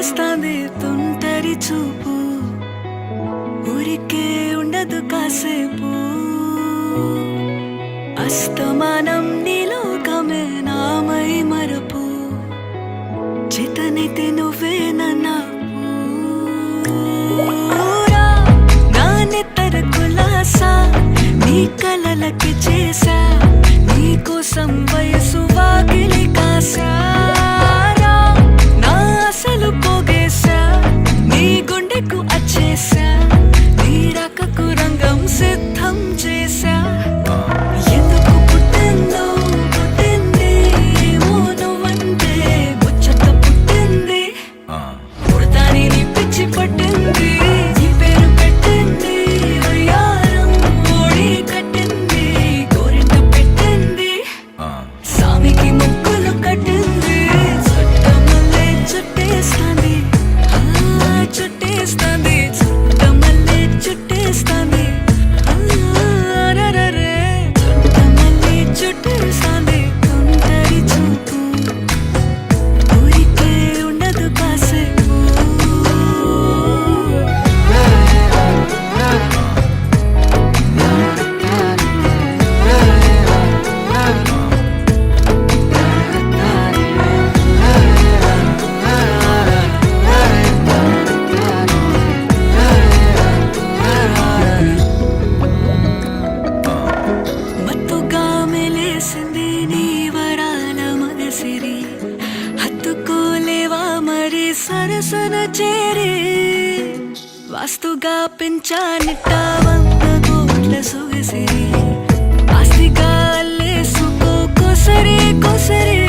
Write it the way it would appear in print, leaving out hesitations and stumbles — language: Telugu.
చుట్టేస్తాంది తుంటరి చూపు ఊరికే ఉండదు కాసేపు అస్తమానం నీలోకమే నామై మరపు చేతనైతే నువ్వే నన్నా నానెత్తర కులాసా నీ కలలకి చేసా నీ కోసం వయసు వాకిలి కాసా నా అసలు పోగేసా నీ గుండెకు అచ్చేసా నీ రాకకు రంగం సిద్ధం చేసా ఎందుకు పుట్టిందో పుట్టింది ఏమో నువ్వంటే ముచ్చట పుట్టింది పుడతాని నీ పిచ్చి పట్టింది నీ పేరు పెట్టింది వయ్యారం ఓడి కట్టింది గోరింట పెట్టింది సామికి ముక్కులు కట్టింది చుట్టమల్లే చుట్టేస్తాంది చుట్టేస్తాంది చుట్టమల్లే చుట్టేస్తాంది అరరరే చుట్టమల్లే చుట్టేస్తాంది తుంటరి చూపు ఊరికే ఉండదు కాసేపు మత్తుగా మెలేసింది నీ వరాల మగసిరి హత్తుకోలేవా మరి సరసన చేరి వాస్తుగా పెంచానిట్ట 100 కోట్ల సొగసిరి ఆస్తిగా అల్లేసుకో కొసరి కొసరి